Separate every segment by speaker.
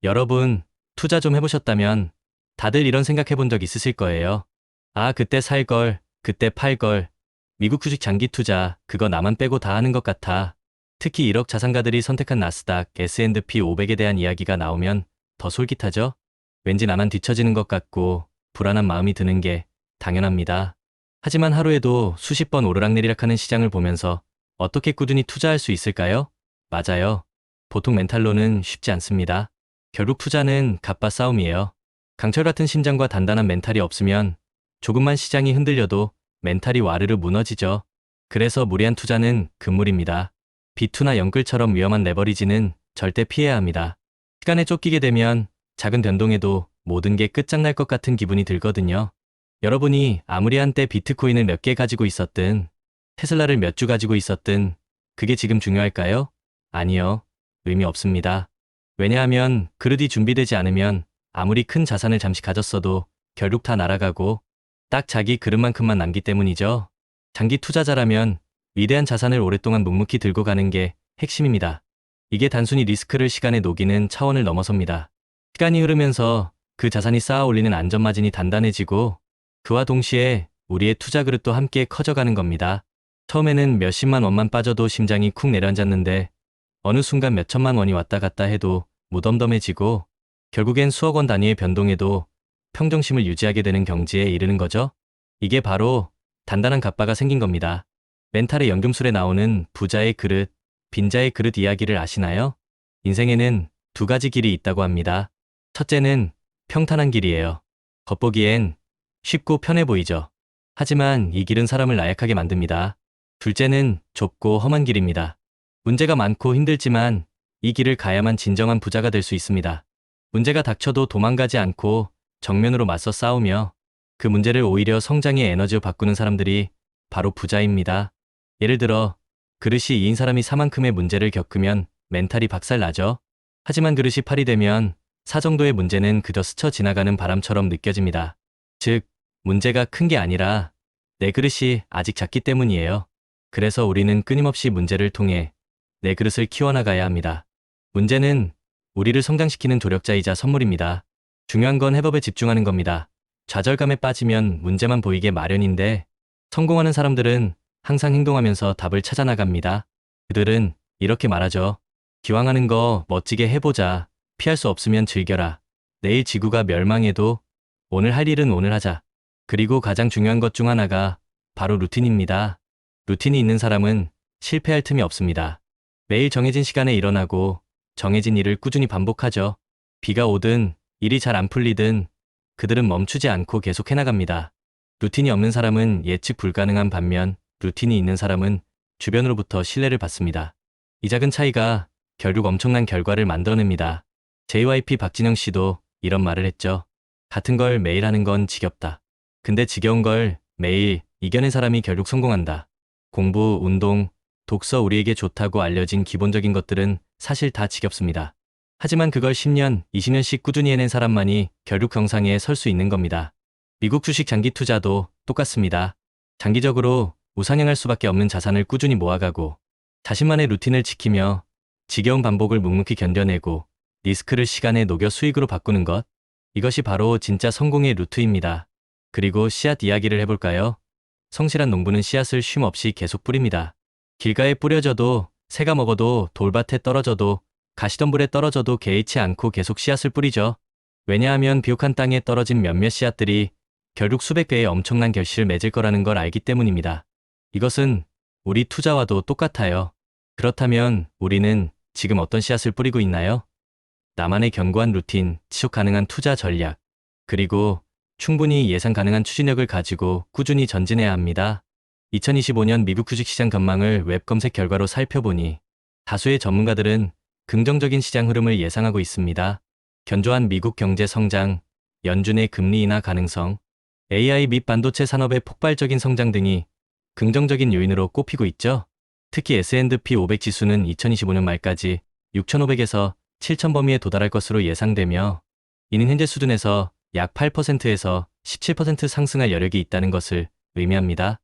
Speaker 1: 여러분, 투자 좀 해보셨다면 다들 이런 생각 해본 적 있으실 거예요. 아, 그때 살 걸, 그때 팔 걸. 미국 주식 장기 투자, 그거 나만 빼고 다 하는 것 같아. 특히 1억 자산가들이 선택한 나스닥, S&P 500에 대한 이야기가 나오면 더 솔깃하죠? 왠지 나만 뒤처지는 것 같고 불안한 마음이 드는 게 당연합니다. 하지만 하루에도 수십 번 오르락내리락하는 시장을 보면서 어떻게 꾸준히 투자할 수 있을까요? 맞아요. 보통 멘탈로는 쉽지 않습니다. 결국 투자는 갑과 싸움이에요. 강철 같은 심장과 단단한 멘탈이 없으면 조금만 시장이 흔들려도 멘탈이 와르르 무너지죠. 그래서 무리한 투자는 금물입니다. 비투나 영끌처럼 위험한 레버리지는 절대 피해야 합니다. 시간에 쫓기게 되면 작은 변동에도 모든 게 끝장날 것 같은 기분이 들거든요. 여러분이 아무리 한때 비트코인을 몇 개 가지고 있었든, 테슬라를 몇 주 가지고 있었든, 그게 지금 중요할까요? 아니요. 의미 없습니다. 왜냐하면 그릇이 준비되지 않으면 아무리 큰 자산을 잠시 가졌어도 결국 다 날아가고 딱 자기 그릇만큼만 남기 때문이죠. 장기 투자자라면 위대한 자산을 오랫동안 묵묵히 들고 가는 게 핵심입니다. 이게 단순히 리스크를 시간에 녹이는 차원을 넘어섭니다. 시간이 흐르면서 그 자산이 쌓아 올리는 안전마진이 단단해지고 그와 동시에 우리의 투자 그릇도 함께 커져가는 겁니다. 처음에는 몇십만 원만 빠져도 심장이 쿵 내려앉았는데 어느 순간 몇천만 원이 왔다 갔다 해도 무덤덤해지고 결국엔 수억 원 단위의 변동에도 평정심을 유지하게 되는 경지에 이르는 거죠. 이게 바로 단단한 갑바가 생긴 겁니다. 멘탈의 연금술에 나오는 부자의 그릇, 빈자의 그릇 이야기를 아시나요? 인생에는 두 가지 길이 있다고 합니다. 첫째는 평탄한 길이에요. 겉보기엔 쉽고 편해 보이죠. 하지만 이 길은 사람을 나약하게 만듭니다. 둘째는 좁고 험한 길입니다. 문제가 많고 힘들지만 이 길을 가야만 진정한 부자가 될 수 있습니다. 문제가 닥쳐도 도망가지 않고 정면으로 맞서 싸우며 그 문제를 오히려 성장의 에너지로 바꾸는 사람들이 바로 부자입니다. 예를 들어 그릇이 2인 사람이 4만큼의 문제를 겪으면 멘탈이 박살나죠. 하지만 그릇이 8이 되면 4 정도의 문제는 그저 스쳐 지나가는 바람처럼 느껴집니다. 즉, 문제가 큰 게 아니라 내 그릇이 아직 작기 때문이에요. 그래서 우리는 끊임없이 문제를 통해 내 그릇을 키워나가야 합니다. 문제는 우리를 성장시키는 조력자이자 선물입니다. 중요한 건 해법에 집중하는 겁니다. 좌절감에 빠지면 문제만 보이게 마련인데 성공하는 사람들은 항상 행동하면서 답을 찾아 나갑니다. 그들은 이렇게 말하죠. 기왕하는 거 멋지게 해보자. 피할 수 없으면 즐겨라. 내일 지구가 멸망해도 오늘 할 일은 오늘 하자. 그리고 가장 중요한 것 중 하나가 바로 루틴입니다. 루틴이 있는 사람은 실패할 틈이 없습니다. 매일 정해진 시간에 일어나고 정해진 일을 꾸준히 반복하죠. 비가 오든 일이 잘 안 풀리든 그들은 멈추지 않고 계속 해나갑니다. 루틴이 없는 사람은 예측 불가능한 반면 루틴이 있는 사람은 주변으로부터 신뢰를 받습니다. 이 작은 차이가 결국 엄청난 결과를 만들어냅니다. JYP 박진영 씨도 이런 말을 했죠. 같은 걸 매일 하는 건 지겹다. 근데 지겨운 걸 매일 이겨낸 사람이 결국 성공한다. 공부, 운동, 독서 우리에게 좋다고 알려진 기본적인 것들은 사실 다 지겹습니다. 하지만 그걸 10년, 20년씩 꾸준히 해낸 사람만이 결국 정상에 설 수 있는 겁니다. 미국 주식 장기 투자도 똑같습니다. 장기적으로 우상향할 수밖에 없는 자산을 꾸준히 모아가고 자신만의 루틴을 지키며 지겨운 반복을 묵묵히 견뎌내고 리스크를 시간에 녹여 수익으로 바꾸는 것. 이것이 바로 진짜 성공의 루트입니다. 그리고 씨앗 이야기를 해볼까요? 성실한 농부는 씨앗을 쉼 없이 계속 뿌립니다. 길가에 뿌려져도 새가 먹어도 돌밭에 떨어져도 가시덤불에 떨어져도 개의치 않고 계속 씨앗을 뿌리죠. 왜냐하면 비옥한 땅에 떨어진 몇몇 씨앗들이 결국 수백 배의 엄청난 결실을 맺을 거라는 걸 알기 때문입니다. 이것은 우리 투자와도 똑같아요. 그렇다면 우리는 지금 어떤 씨앗을 뿌리고 있나요? 나만의 견고한 루틴, 지속 가능한 투자 전략, 그리고 충분히 예상 가능한 추진력을 가지고 꾸준히 전진해야 합니다. 2025년 미국 주식시장 전망을 웹 검색 결과로 살펴보니 다수의 전문가들은 긍정적인 시장 흐름을 예상하고 있습니다. 견조한 미국 경제 성장, 연준의 금리 인하 가능성, AI 및 반도체 산업의 폭발적인 성장 등이 긍정적인 요인으로 꼽히고 있죠. 특히 S&P 500 지수는 2025년 말까지 6,500에서 7,000 범위에 도달할 것으로 예상되며 이는 현재 수준에서 약 8%에서 17% 상승할 여력이 있다는 것을 의미합니다.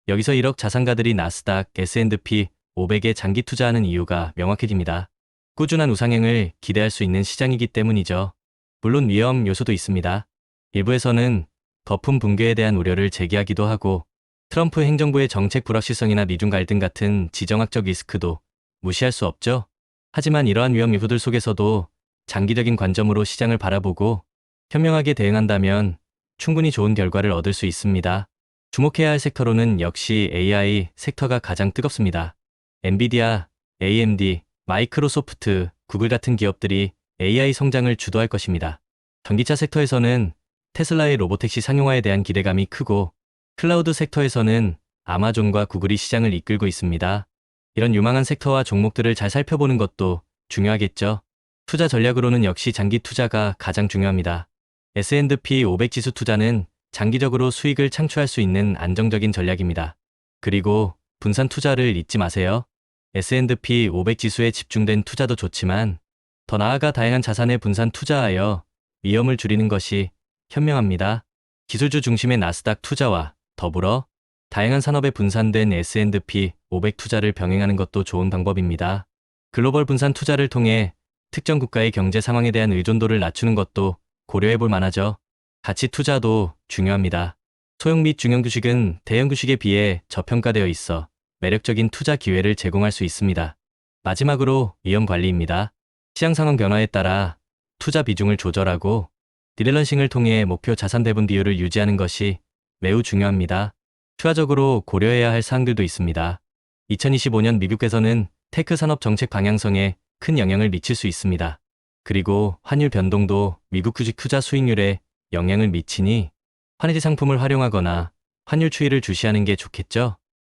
Speaker 1: 여기서 1억 자산가들이 나스닥, S&P 500에 장기 투자하는 이유가 명확해집니다. 꾸준한 우상향을 기대할 수 있는 시장이기 때문이죠. 물론 위험 요소도 있습니다. 일부에서는 거품 붕괴에 대한 우려를 제기하기도 하고 트럼프 행정부의 정책 불확실성이나 미중 갈등 같은 지정학적 리스크도 무시할 수 없죠. 하지만 이러한 위험 요소들 속에서도 장기적인 관점으로 시장을 바라보고 현명하게 대응한다면 충분히 좋은 결과를 얻을 수 있습니다. 주목해야 할 섹터로는 역시 AI 섹터가 가장 뜨겁습니다. 엔비디아, AMD, 마이크로소프트, 구글 같은 기업들이 AI 성장을 주도할 것입니다. 전기차 섹터에서는 테슬라의 로보택시 상용화에 대한 기대감이 크고 클라우드 섹터에서는 아마존과 구글이 시장을 이끌고 있습니다. 이런 유망한 섹터와 종목들을 잘 살펴보는 것도 중요하겠죠. 투자 전략으로는 역시 장기 투자가 가장 중요합니다. S&P 500 지수 투자는 장기적으로 수익을 창출할 수 있는 안정적인 전략입니다. 그리고 분산 투자를 잊지 마세요. S&P 500 지수에 집중된 투자도 좋지만 더 나아가 다양한 자산에 분산 투자하여 위험을 줄이는 것이 현명합니다. 기술주 중심의 나스닥 투자와 더불어 다양한 산업에 분산된 S&P 500 투자를 병행하는 것도 좋은 방법입니다. 글로벌 분산 투자를 통해 특정 국가의 경제 상황에 대한 의존도를 낮추는 것도 고려해 볼 만하죠. 가치 투자도 중요합니다. 소형 및 중형 주식은 대형 주식에 비해 저평가되어 있어 매력적인 투자 기회를 제공할 수 있습니다. 마지막으로 위험 관리입니다. 시장 상황 변화에 따라 투자 비중을 조절하고 디밸런싱을 통해 목표 자산 배분 비율을 유지하는 것이 매우 중요합니다. 추가적으로 고려해야 할 사항들도 있습니다. 2025년 미국에서는 테크 산업 정책 방향성에 큰 영향을 미칠 수 있습니다. 그리고 환율 변동도 미국 주식 투자 수익률에 영향을 미치니 환해지 상품을 활용하거나 환율 추이를 주시하는 게 좋겠죠.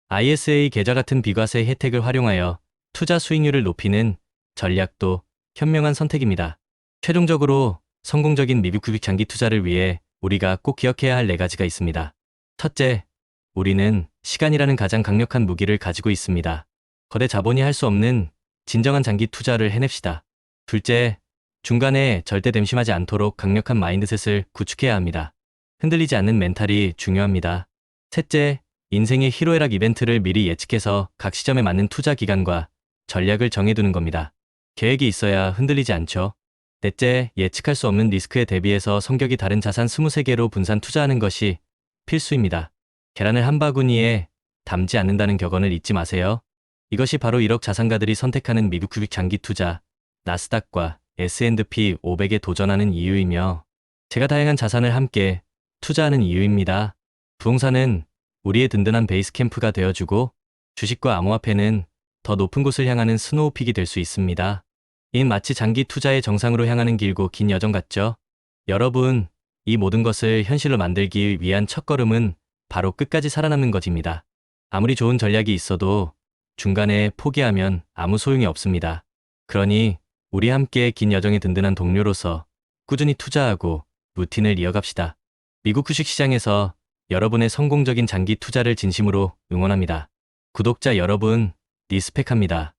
Speaker 1: ISA 계좌 같은 비과세 혜택을 활용하여 투자 수익률을 높이는 전략도 현명한 선택입니다. 최종적으로 성공적인 미국 주식 장기 투자를 위해 우리가 꼭 기억해야 할 4가지가 있습니다. 첫째, 우리는 시간이라는 가장 강력한 무기를 가지고 있습니다. 거대 자본이 할 수 없는 진정한 장기 투자를 해냅시다. 둘째, 중간에 절대 댐심하지 않도록 강력한 마인드셋을 구축해야 합니다. 흔들리지 않는 멘탈이 중요합니다. 셋째, 인생의 희로애락 이벤트를 미리 예측해서 각 시점에 맞는 투자 기간과 전략을 정해두는 겁니다. 계획이 있어야 흔들리지 않죠. 넷째, 예측할 수 없는 리스크에 대비해서 성격이 다른 자산 23개로 분산 투자하는 것이 필수입니다. 계란을 한 바구니에 담지 않는다는 격언을 잊지 마세요. 이것이 바로 1억 자산가들이 선택하는 미국 주식 장기 투자, 나스닥과 S&P 500에 도전하는 이유이며 제가 다양한 자산을 함께 투자하는 이유입니다. 부동산은 우리의 든든한 베이스 캠프가 되어주고 주식과 암호화폐는 더 높은 곳을 향하는 스노우픽이 될 수 있습니다. 인 마치 장기 투자의 정상으로 향하는 길고 긴 여정 같죠? 여러분, 이 모든 것을 현실로 만들기 위한 첫걸음은 바로 끝까지 살아남는 것입니다. 아무리 좋은 전략이 있어도 중간에 포기하면 아무 소용이 없습니다. 그러니 우리 함께 긴 여정의 든든한 동료로서 꾸준히 투자하고 루틴을 이어갑시다. 미국 주식시장에서 여러분의 성공적인 장기 투자를 진심으로 응원합니다. 구독자 여러분, 리스펙합니다.